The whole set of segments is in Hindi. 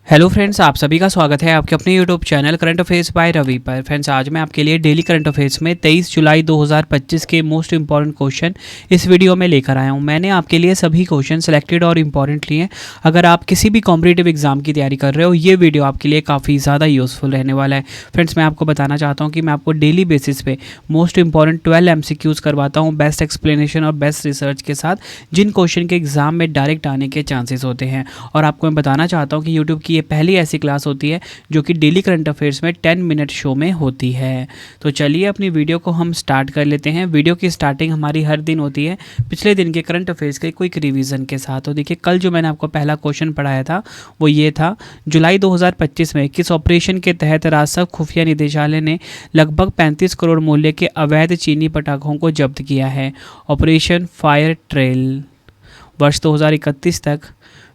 हेलो फ्रेंड्स, आप सभी का स्वागत है आपके अपने YouTube channel current affairs by Ravi पर। फ्रेंड्स, आज मैं आपके लिए डेली करंट अफेयर्स में 23 जुलाई 2025 के मोस्ट इंपॉर्टेंट क्वेश्चन इस वीडियो में लेकर आया हूं। मैंने आपके लिए सभी क्वेश्चन सेलेक्टेड और इम्पॉर्टेंट लिए हैं। अगर आप किसी भी कॉम्पिटिटिव एग्जाम की तैयारी कर रहे हो, ये वीडियो आपके लिए काफ़ी ज़्यादा यूज़फुल रहने वाला है। फ्रेंड्स, मैं आपको बताना चाहता हूँ कि मैं आपको डेली बेसिस पे मोस्ट इंपॉर्टेंट 12 MCQs करवाता हूँ बेस्ट एक्सप्लेनेशन और बेस्ट रिसर्च के साथ, जिन क्वेश्चन के एग्जाम में डायरेक्ट आने के चांसेस होते हैं। और आपको मैं बताना चाहता हूँ कि यूट्यूब की ये पहली ऐसी क्लास होती है जो कि डेली करंट अफेयर्स में 10 मिनट शो में होती है। तो चलिए अपनी वीडियो को हम स्टार्ट कर लेते हैं। वीडियो की स्टार्टिंग हमारी हर दिन होती है पिछले दिन के करंट अफेयर्स के क्विक रिवीजन के साथ। तो देखिए, कल जो मैंने आपको पहला क्वेश्चन पढ़ाया था वो ये था, जुलाई 2025 में किस ऑपरेशन के तहत राजस्व खुफिया निदेशालय ने लगभग 35 करोड़ मूल्य के अवैध चीनी पटाखों को जब्त किया है? Operation fire trail. वर्ष 2031 तक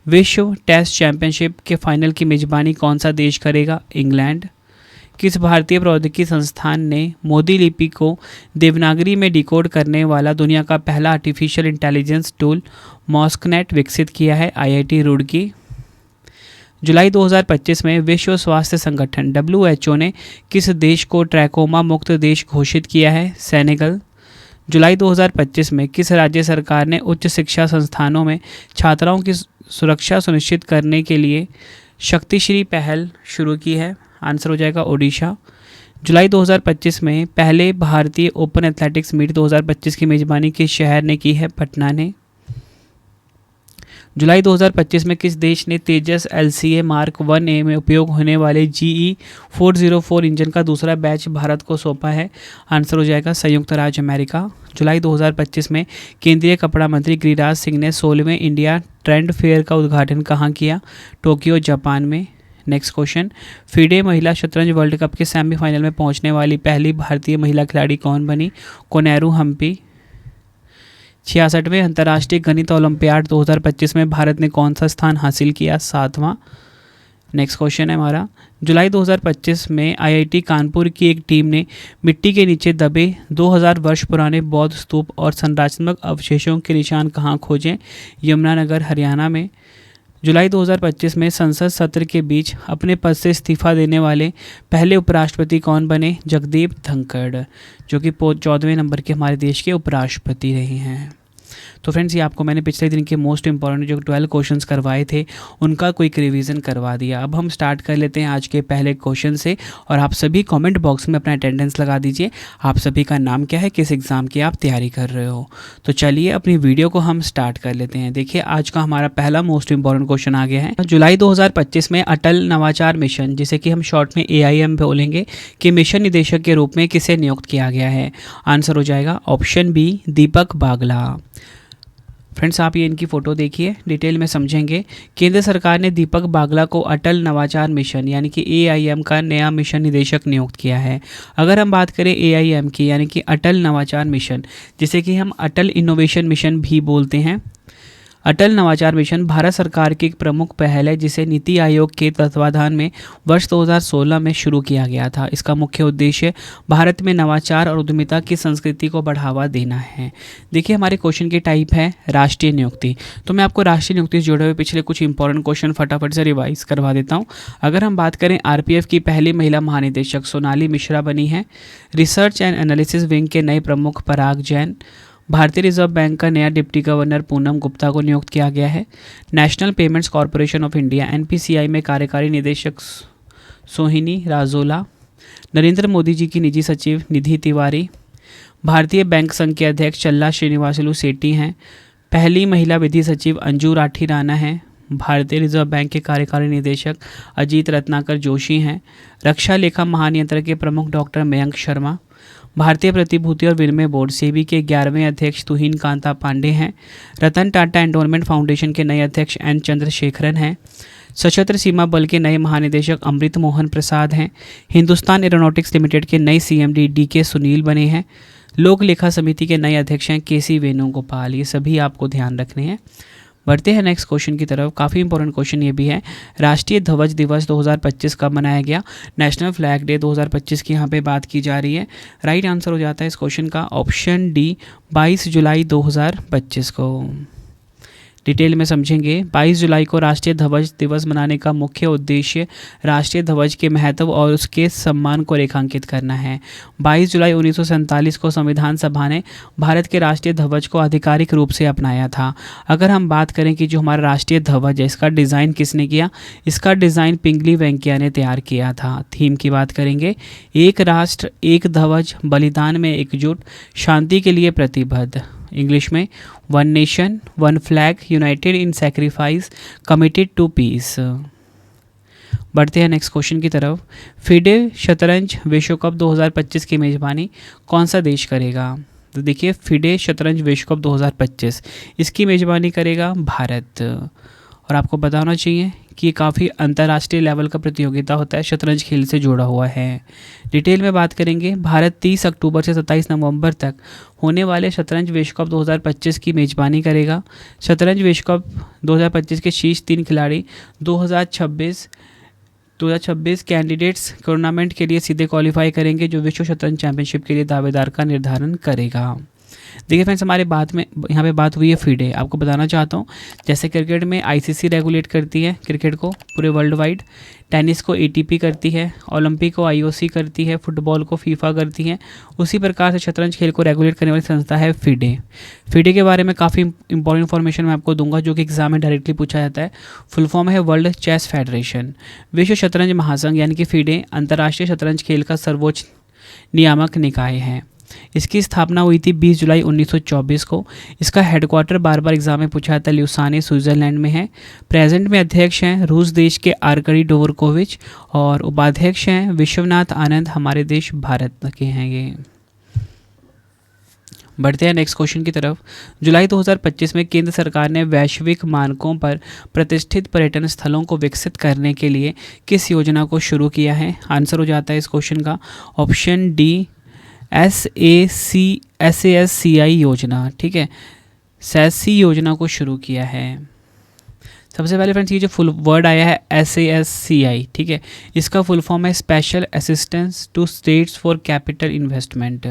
विश्व टेस्ट चैंपियनशिप के फाइनल की मेजबानी कौन सा देश करेगा? इंग्लैंड। किस भारतीय प्रौद्योगिकी संस्थान ने मोदी लिपि को देवनागरी में डिकोड करने वाला दुनिया का पहला आर्टिफिशियल इंटेलिजेंस टूल मॉस्कनेट विकसित किया है? IIT रुड़की। जुलाई 2025 में विश्व स्वास्थ्य संगठन WHO ने किस देश को ट्रैकोमा मुक्त देश घोषित किया है? सेनेगल। जुलाई 2025 में किस राज्य सरकार ने उच्च शिक्षा संस्थानों में छात्राओं की सुरक्षा सुनिश्चित करने के लिए शक्तिश्री पहल शुरू की है? आंसर हो जाएगा ओडिशा। जुलाई 2025 में पहले भारतीय ओपन एथलेटिक्स मीट 2025 की मेजबानी किस शहर ने की है? पटना ने। जुलाई 2025 में किस देश ने तेजस LCA मार्क 1A में उपयोग होने वाले GE 404 इंजन का दूसरा बैच भारत को सौंपा है? आंसर हो जाएगा संयुक्त राज्य अमेरिका। जुलाई 2025 में केंद्रीय कपड़ा मंत्री गिरिराज सिंह ने 16वें इंडिया ट्रेंड फेयर का उद्घाटन कहाँ किया? टोक्यो, जापान में। नेक्स्ट क्वेश्चन, फीडे महिला शतरंज वर्ल्ड कप के सेमीफाइनल में पहुंचने वाली पहली भारतीय महिला खिलाड़ी कौन बनी? कोनेरू हम्पी। 66वें अंतर्राष्ट्रीय गणित ओलंपियाड 2025 में भारत ने कौन सा स्थान हासिल किया? 7वां। नेक्स्ट क्वेश्चन है हमारा, जुलाई 2025 में IIT कानपुर की एक टीम ने मिट्टी के नीचे दबे 2000 वर्ष पुराने बौद्ध स्तूप और संरचनात्मक अवशेषों के निशान कहाँ खोजे? यमुनानगर, हरियाणा में। जुलाई 2025 में संसद सत्र के बीच अपने पद से इस्तीफा देने वाले पहले उपराष्ट्रपति कौन बने? जगदीप धनखड़, जो कि 14वें नंबर के हमारे देश के उपराष्ट्रपति रहे हैं। तो फ्रेंड्स, ये आपको मैंने पिछले दिन के मोस्ट इंपॉर्टेंट जो 12 क्वेश्चंस करवाए थे उनका क्विक रिवीजन करवा दिया। अब हम स्टार्ट कर लेते हैं आज के पहले क्वेश्चन से। और आप सभी कमेंट बॉक्स में अपना अटेंडेंस लगा दीजिए। आप सभी का नाम क्या है, किस एग्ज़ाम की आप तैयारी कर रहे हो? तो चलिए अपनी वीडियो को हम स्टार्ट कर लेते हैं। देखिए, आज का हमारा पहला मोस्ट इंपॉर्टेंट क्वेश्चन आ गया है। जुलाई 2025 में अटल नवाचार मिशन, जिसे कि हम शॉर्ट में AIM बोलेंगे, के मिशन निदेशक के रूप में किसे नियुक्त किया गया है? आंसर हो जाएगा ऑप्शन बी, दीपक बागला। फ्रेंड्स, आप ये इनकी फ़ोटो देखिए, डिटेल में समझेंगे। केंद्र सरकार ने दीपक बागला को अटल नवाचार मिशन यानी कि AIM का नया मिशन निदेशक नियुक्त किया है। अगर हम बात करें AIM की यानी कि अटल नवाचार मिशन, जिसे कि हम अटल इनोवेशन मिशन भी बोलते हैं, अटल नवाचार मिशन भारत सरकार की एक प्रमुख पहल है जिसे नीति आयोग के तत्वाधान में वर्ष 2016 में शुरू किया गया था। इसका मुख्य उद्देश्य भारत में नवाचार और उद्यमिता की संस्कृति को बढ़ावा देना है। देखिए, हमारे क्वेश्चन की टाइप है राष्ट्रीय नियुक्ति। तो मैं आपको राष्ट्रीय नियुक्ति से जुड़े हुए पिछले कुछ इंपॉर्टेंट क्वेश्चन फटाफट से रिवाइज करवा देता हूँ। अगर हम बात करें, RPF की पहली महिला महानिदेशक सोनाली मिश्रा बनी है। रिसर्च एंड एनालिसिस विंग के नए प्रमुख पराग जैन। भारतीय रिजर्व बैंक का नया डिप्टी गवर्नर पूनम गुप्ता को नियुक्त किया गया है। National payments corporation of India NPCI में कार्यकारी निदेशक सोहिनी राजोला। नरेंद्र मोदी जी की निजी सचिव निधि तिवारी। भारतीय बैंक संघ के अध्यक्ष चल्ला श्रीनिवासलू सेठी हैं। पहली महिला विधि सचिव अंजू राठी राणा हैं। भारतीय रिजर्व बैंक के कार्यकारी निदेशक अजीत रत्नाकर जोशी हैं। रक्षा लेखा महानियंत्रक के प्रमुख डॉक्टर मयंक शर्मा। भारतीय प्रतिभूति और विनिमय बोर्ड SEBI के 11वें अध्यक्ष तुहिन कांता पांडे हैं। रतन टाटा एंडोनमेंट फाउंडेशन के नए अध्यक्ष N चंद्रशेखरन हैं। सशस्त्र सीमा बल के नए महानिदेशक अमृत मोहन प्रसाद हैं। हिंदुस्तान एरोनॉटिक्स लिमिटेड के नए CMD DK सुनील बने हैं। लोक लेखा समिति के नए अध्यक्ष हैं KC वेणुगोपाल। ये सभी आपको ध्यान रखने हैं। बढ़ते हैं नेक्स्ट क्वेश्चन की तरफ। काफ़ी इंपॉर्टेंट क्वेश्चन ये भी है, राष्ट्रीय ध्वज दिवस 2025 कब मनाया गया? नेशनल फ्लैग डे 2025 की यहाँ पे बात की जा रही है। राइट आंसर हो जाता है इस क्वेश्चन का ऑप्शन डी, 22 जुलाई 2025 को। डिटेल में समझेंगे। 22 जुलाई को राष्ट्रीय ध्वज दिवस मनाने का मुख्य उद्देश्य राष्ट्रीय ध्वज के महत्व और उसके सम्मान को रेखांकित करना है। 22 जुलाई 1947 को संविधान सभा ने भारत के राष्ट्रीय ध्वज को आधिकारिक रूप से अपनाया था। अगर हम बात करें कि जो हमारा राष्ट्रीय ध्वज है इसका डिज़ाइन किसने किया, इसका डिज़ाइन पिंगली वेंकैया ने तैयार किया था। थीम की बात करेंगे, एक राष्ट्र एक ध्वज, बलिदान में एकजुट, शांति के लिए प्रतिबद्ध। इंग्लिश में one nation one flag, united in sacrifice, committed to peace. बढ़ते हैं नेक्स्ट क्वेश्चन की तरफ। फिडे शतरंज विश्व कप 2025 की मेज़बानी कौन सा देश करेगा? तो देखिए, फिडे शतरंज विश्व कप 2025 इसकी मेज़बानी करेगा भारत। और आपको पता होना चाहिए कि ये काफ़ी अंतर्राष्ट्रीय लेवल का प्रतियोगिता होता है, शतरंज खेल से जुड़ा हुआ है। डिटेल में बात करेंगे, भारत 30 अक्टूबर से 27 नवंबर तक होने वाले शतरंज विश्व कप 2025 की मेज़बानी करेगा। शतरंज विश्व कप 2025 के शीर्ष 3 खिलाड़ी 2026 कैंडिडेट्स टूर्नामेंट के लिए सीधे क्वालिफाई करेंगे, जो विश्व शतरंज चैंपियनशिप के लिए दावेदार का निर्धारण करेगा। देखिए फ्रेंड्स, हमारे बात में यहाँ पे बात हुई है फीडे। आपको बताना चाहता हूँ, जैसे क्रिकेट में आईसीसी रेगुलेट करती है क्रिकेट को पूरे वर्ल्ड वाइड, टेनिस को एटीपी करती है, ओलंपिक को आईओसी करती है, फुटबॉल को फीफा करती है, उसी प्रकार से शतरंज खेल को रेगुलेट करने वाली संस्था है फीडे। फीडे के बारे में काफ़ी इंपॉर्टेंट इन्फॉर्मेशन मैं आपको दूंगा, जो कि एग्जाम में डायरेक्टली पूछा जाता है। फुल फॉर्म है वर्ल्ड चेस फेडरेशन। विश्व शतरंज महासंघ यानी कि फीडे अंतर्राष्ट्रीय शतरंज खेल का सर्वोच्च नियामक निकाय है। इसकी स्थापना हुई थी 20 जुलाई 1924 को। इसका हेडक्वार्टर बार बार एग्जाम में पूछा जाता है लुसाने स्विट्जरलैंड में है। प्रेजेंट में अध्यक्ष हैं रूस देश के आर्कडी डोवरकोविच और उपाध्यक्ष हैं विश्वनाथ आनंद, हमारे देश भारत के हैं ये। बढ़ते हैं नेक्स्ट क्वेश्चन की तरफ। जुलाई 2025 में केंद्र सरकार ने वैश्विक मानकों पर प्रतिष्ठित पर्यटन स्थलों को विकसित करने के लिए किस योजना को शुरू किया है? आंसर हो जाता है इस क्वेश्चन का ऑप्शन डी, SASCI योजना। ठीक है, SASCI योजना को शुरू किया है। सबसे पहले फ्रेंड्स, ये जो फुल वर्ड आया है SASCI, ठीक है, इसका फुल फॉर्म है special assistance to states for capital investment.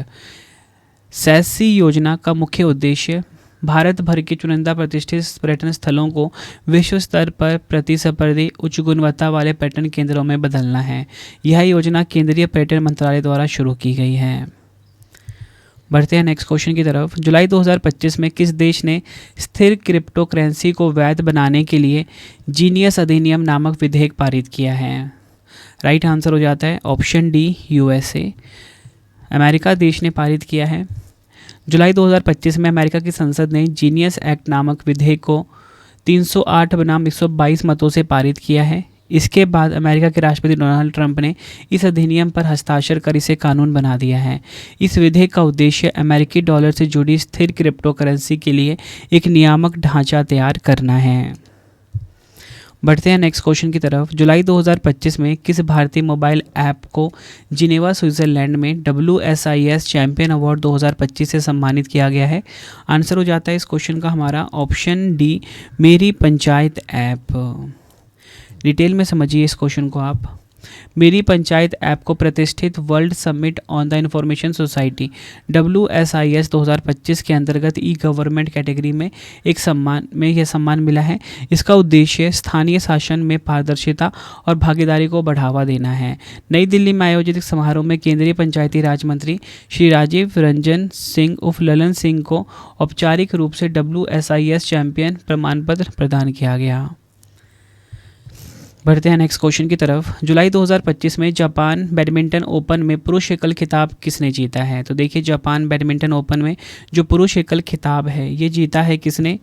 SASCI योजना का मुख्य उद्देश्य भारत भर के चुनिंदा प्रतिष्ठित पर्यटन स्थलों को विश्व स्तर पर प्रतिस्पर्धी उच्च गुणवत्ता वाले पर्यटन केंद्रों में बदलना है। यह योजना केंद्रीय पर्यटन मंत्रालय द्वारा शुरू की गई है। बढ़ते हैं नेक्स्ट क्वेश्चन की तरफ। जुलाई 2025 में किस देश ने स्थिर क्रिप्टो करेंसी को वैध बनाने के लिए जीनियस अधिनियम नामक विधेयक पारित किया है? राइट आंसर हो जाता है ऑप्शन डी, USA। अमेरिका देश ने पारित किया है। जुलाई 2025 में अमेरिका की संसद ने जीनियस एक्ट नामक विधेयक को 308 बनाम 122 मतों से पारित किया है। इसके बाद अमेरिका के राष्ट्रपति डोनाल्ड ट्रंप ने इस अधिनियम पर हस्ताक्षर कर इसे कानून बना दिया है। इस विधेयक का उद्देश्य अमेरिकी डॉलर से जुड़ी स्थिर क्रिप्टो करेंसी के लिए एक नियामक ढांचा तैयार करना है। बढ़ते हैं नेक्स्ट क्वेश्चन की तरफ। जुलाई 2025 में किस भारतीय मोबाइल ऐप को जिनेवा स्विट्जरलैंड में WSIS चैंपियन अवार्ड 2025 से सम्मानित किया गया है? आंसर हो जाता है इस क्वेश्चन का हमारा ऑप्शन डी, मेरी पंचायत ऐप। डिटेल में समझिए इस क्वेश्चन को आप। मेरी पंचायत ऐप को प्रतिष्ठित world summit on the information society WSIS 2025 के अंतर्गत ई गवर्नमेंट कैटेगरी में यह सम्मान मिला है। इसका उद्देश्य स्थानीय शासन में पारदर्शिता और भागीदारी को बढ़ावा देना है। नई दिल्ली में आयोजित एक समारोह में केंद्रीय पंचायती राज मंत्री श्री राजीव रंजन सिंह उर्फ ललन सिंह को औपचारिक रूप से WSIS चैंपियन प्रमाण पत्र प्रदान किया गया। बढ़ते हैं नेक्स्ट क्वेश्चन की तरफ। जुलाई 2025 में जापान बैडमिंटन ओपन में पुरुष एकल खिताब किसने जीता है? तो देखिए, जापान बैडमिंटन ओपन में जो पुरुष एकल खिताब है ये जीता है किसने?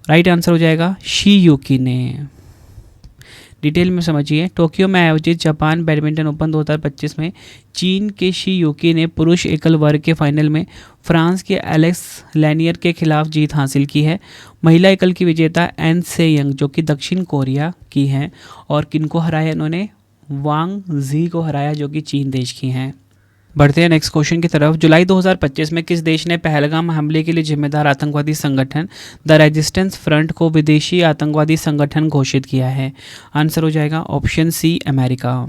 राइट आंसर हो जाएगा शी युकी ने। डिटेल में समझिए। टोक्यो में आयोजित जापान बैडमिंटन ओपन 2025 में चीन के शी युकी ने पुरुष एकल वर्ग के फाइनल में फ्रांस के एलेक्स लैनियर के खिलाफ जीत हासिल की है। महिला एकल की विजेता एन से यंग जो कि दक्षिण कोरिया की हैं, और किनको हराया इन्होंने? वांग जी को हराया जो कि चीन देश की हैं। बढ़ते हैं नेक्स्ट क्वेश्चन की तरफ। जुलाई 2025 में किस देश ने पहलगाम हमले के लिए जिम्मेदार आतंकवादी संगठन द रेजिस्टेंस फ्रंट को विदेशी आतंकवादी संगठन घोषित किया है? आंसर हो जाएगा ऑप्शन सी, अमेरिका।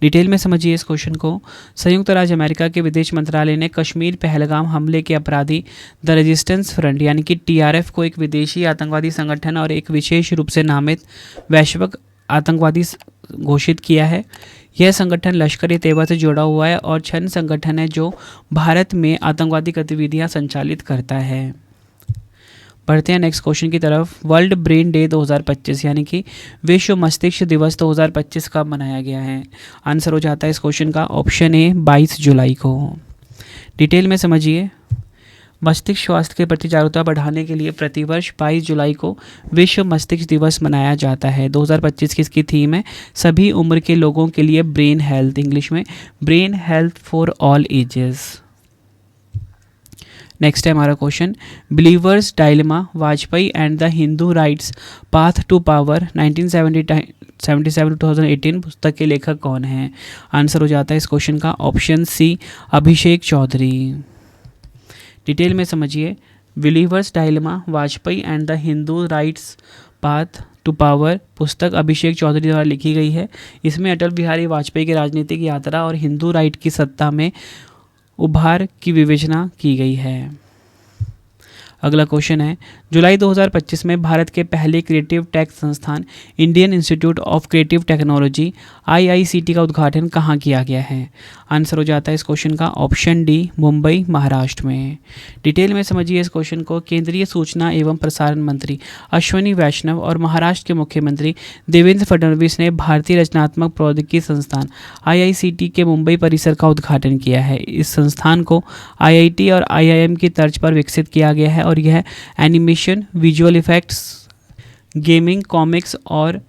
डिटेल में समझिए इस क्वेश्चन को। संयुक्त राज्य अमेरिका के विदेश मंत्रालय ने कश्मीर पहलगाम हमले के अपराधी द रेजिस्टेंस फ्रंट यानी कि TRF को एक विदेशी आतंकवादी संगठन और एक विशेष रूप से नामित वैश्विक आतंकवादी घोषित किया है। यह संगठन लश्कर ए तैयबा से जुड़ा हुआ है और छद्म संगठन है जो भारत में आतंकवादी गतिविधियां संचालित करता है। बढ़ते हैं नेक्स्ट क्वेश्चन की तरफ। वर्ल्ड ब्रेन डे 2025 यानी कि विश्व मस्तिष्क दिवस 2025 कब मनाया गया है? आंसर हो जाता है इस क्वेश्चन का ऑप्शन ए, 22 जुलाई को। डिटेल में समझिए। मस्तिष्क स्वास्थ्य के प्रति जागरूकता बढ़ाने के लिए प्रतिवर्ष 22 जुलाई को विश्व मस्तिष्क दिवस मनाया जाता है। 2025 की इसकी थीम है सभी उम्र के लोगों के लिए ब्रेन हेल्थ, इंग्लिश में brain health for all ages. Next है हमारा question, believer's dilemma Vajpayee and the Hindu right's path to power 1977-2018 पुस्तक के लेखक कौन हैं? आंसर हो जाता है इस क्वेश्चन का option C, Abhishek Chaudhary. Detail में समझिए। Believer's dilemma Vajpayee and the Hindu right's path to power पुस्तक अभिषेक चौधरी द्वारा लिखी गई है। इसमें अटल बिहारी वाजपेयी की राजनीतिक यात्रा और हिंदू राइट की सत्ता में उभार की विवेचना की गई है। अगला क्वेश्चन है, जुलाई 2025 में भारत के पहले क्रिएटिव टेक संस्थान Indian institute of creative technology IICT का उद्घाटन कहाँ किया गया है? आंसर हो जाता है इस क्वेश्चन का ऑप्शन डी, मुंबई, महाराष्ट्र में। डिटेल में समझिए इस क्वेश्चन को। केंद्रीय सूचना एवं प्रसारण मंत्री अश्विनी वैष्णव और महाराष्ट्र के मुख्यमंत्री देवेंद्र फडणवीस ने भारतीय रचनात्मक प्रौद्योगिकी संस्थान IICT के मुंबई परिसर का उद्घाटन किया है। इस संस्थान को IIT और IIM की तर्ज पर विकसित किया गया है और यह animation, visual effects, gaming, comics और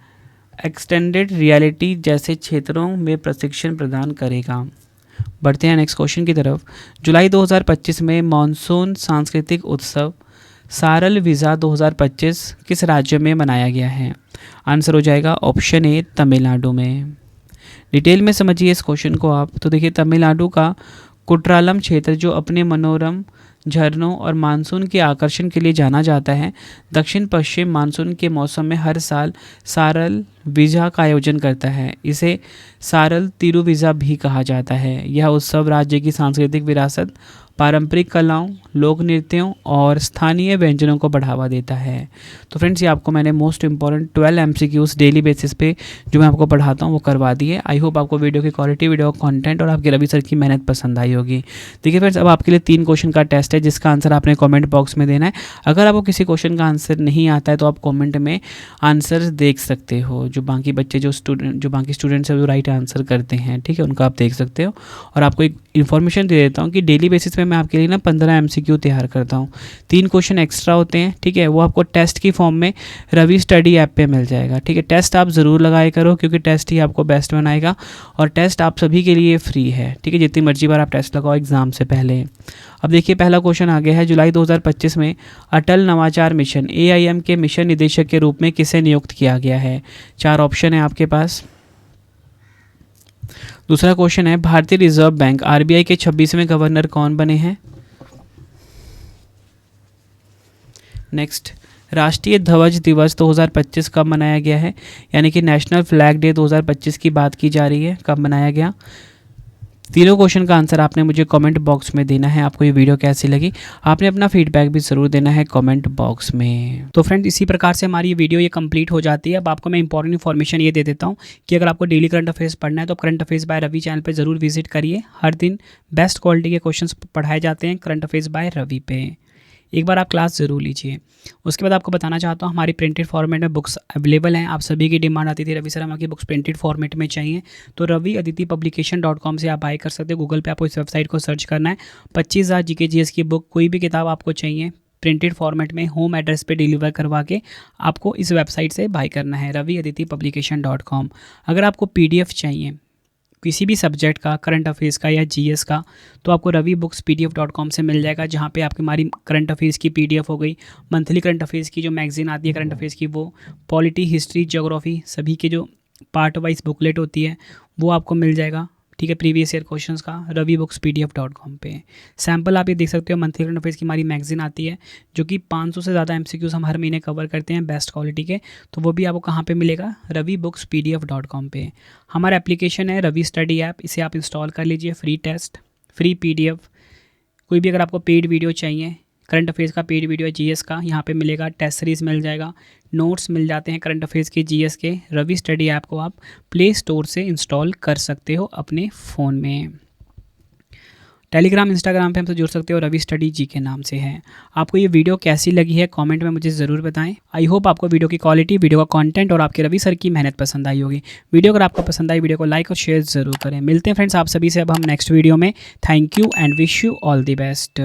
एक्सटेंडेड रियलिटी जैसे क्षेत्रों में प्रशिक्षण प्रदान करेगा। बढ़ते हैं नेक्स्ट क्वेश्चन की तरफ। जुलाई 2025 में मॉनसून सांस्कृतिक उत्सव सारल वीज़ा 2025 किस राज्य में मनाया गया है? आंसर हो जाएगा ऑप्शन ए, तमिलनाडु में। डिटेल में समझिए इस क्वेश्चन को आप। तो देखिए, तमिलनाडु का कुट्रालम क्षेत्र जो अपने मनोरम झरनों और मानसून के आकर्षण के लिए जाना जाता है, दक्षिण पश्चिम मानसून के मौसम में हर साल सारल वीज़ा का आयोजन करता है। इसे सारल तिरुवीज़ा भी कहा जाता है। यह उत्सव राज्य की सांस्कृतिक विरासत, पारंपरिक कलाओं, लोक नृत्यों और स्थानीय व्यंजनों को बढ़ावा देता है। तो फ्रेंड्स, ये आपको मैंने most important 12 MCQs daily basis पे जो मैं आपको पढ़ाता हूँ वो करवा दिए। आई होप आपको वीडियो की क्वालिटी, वीडियो कंटेंट और आपके रवि सर की मेहनत पसंद आई होगी। देखिए फ्रेंड्स, अब आपके लिए 3 क्वेश्चन का टेस्ट है जिसका आंसर आपने कॉमेंट बॉक्स में देना है। अगर आपको किसी क्वेश्चन का आंसर नहीं आता है तो आप कॉमेंट में आंसर देख सकते हो। जो बाकी बच्चे जो बाकी स्टूडेंट्स हैं जो राइट आंसर करते हैं, ठीक है, उनका आप देख सकते हो। और आपको एक इन्फॉर्मेशन दे देता हूँ कि डेली बेसिस पे मैं आपके लिए ना 15 MCQ तैयार करता हूँ। 3 क्वेश्चन एक्स्ट्रा होते हैं, ठीक है, वो आपको टेस्ट की फॉर्म में रवि स्टडी ऐप पे मिल जाएगा। ठीक है, टेस्ट आप ज़रूर लगाया करो क्योंकि टेस्ट ही आपको बेस्ट बनाएगा और टेस्ट आप सभी के लिए फ्री है। ठीक है, जितनी मर्जी बार आप टेस्ट लगाओ एग्जाम से पहले। अब देखिए, पहला क्वेश्चन आ गया है। जुलाई 2025 में अटल नवाचार मिशन AIM के मिशन निदेशक के रूप में किसे नियुक्त किया गया है? 4 ऑप्शन है आपके पास। दूसरा क्वेश्चन है, भारतीय रिजर्व बैंक RBI के 26वें गवर्नर कौन बने हैं? नेक्स्ट, राष्ट्रीय ध्वज दिवस 2025 कब मनाया गया है? यानी कि नेशनल फ्लैग डे 2025 की बात की जा रही है, कब मनाया गया? तीनों क्वेश्चन का आंसर आपने मुझे कमेंट बॉक्स में देना है। आपको ये वीडियो कैसी लगी, आपने अपना फीडबैक भी ज़रूर देना है कमेंट बॉक्स में। तो फ्रेंड्स, इसी प्रकार से हमारी ये वीडियो ये कंप्लीट हो जाती है। अब आपको मैं इंपॉर्टेंट इन्फॉर्मेशन ये दे देता हूँ कि अगर आपको डेली करंट अफेयर्स पढ़ना है तो current affairs by Ravi channel पर ज़रूर विजिट करिए। हर दिन बेस्ट क्वालिटी के क्वेश्चन पढ़ाए जाते हैं करंट अफेयर्स बाय रवि पे। एक बार आप क्लास ज़रूर लीजिए। उसके बाद आपको बताना चाहता हूँ, हमारी प्रिंटेड फॉर्मेट में बुक्स अवेलेबल हैं। आप सभी की डिमांड आती थी रवि सर हमारी बुक्स प्रिंटेड फॉर्मेट में चाहिए, तो रवि अदिति पब्लिकेशन.com से आप बाय कर सकते हो। गूगल पे आपको इस वेबसाइट को सर्च करना है। 25,000 GK GS की बुक, कोई भी किताब आपको चाहिए प्रिंटेड फॉर्मेट में होम एड्रेस पे डिलीवर करवा के आपको इस वेबसाइट से बाय करना है, रवि अदिति पब्लिकेशन.com। अगर आपको PDF चाहिए किसी भी सब्जेक्ट का, करंट अफेयर्स का या GS का, तो आपको रवि बुक्स PDF.com से मिल जाएगा, जहाँ पे आपकी हमारी करंट अफेयर्स की PDF हो गई, मंथली करंट अफेयर्स की जो मैगजीन आती है करंट अफेयर्स की, वो पॉलिटी, हिस्ट्री, ज्योग्राफी सभी के जो पार्ट वाइज बुकलेट होती है वो आपको मिल जाएगा। ठीक है, प्रीवियस ईयर क्वेश्चंस का ravibookspdf.com पे। सैम्पल आप ये देख सकते हो, मंथली करंट अफेयर्स की हमारी मैगजीन आती है जो कि 500 से ज़्यादा MCQs हम हर महीने कवर करते हैं बेस्ट क्वालिटी के। तो वो भी आपको कहाँ पे मिलेगा, ravibookspdf.com पे। हमारा एप्लीकेशन है रवि स्टडी ऐप, इसे आप इंस्टॉल कर लीजिए। फ्री टेस्ट, फ्री PDF, कोई भी अगर आपको पेड वीडियो चाहिए, करंट अफेयर्स का पेड वीडियो है, GS का यहाँ पे मिलेगा, टेस्ट सीरीज़ मिल जाएगा, नोट्स मिल जाते हैं करंट अफेयर्स के, GS के। रवि स्टडी ऐप को आप प्ले स्टोर से इंस्टॉल कर सकते हो अपने फ़ोन में। टेलीग्राम, इंस्टाग्राम पे हमसे जुड़ सकते हो, रवि स्टडी जी के नाम से है। आपको ये वीडियो कैसी लगी है कमेंट में मुझे ज़रूर बताएं। आई होप आपको वीडियो की क्वालिटी, वीडियो का कंटेंट और आपके रवि सर की मेहनत पसंद आई होगी। वीडियो अगर आपको पसंद आई, वीडियो को लाइक और शेयर ज़रूर करें। मिलते हैं फ्रेंड्स आप सभी से अब हम नेक्स्ट वीडियो में। Thank you and wish you all the best.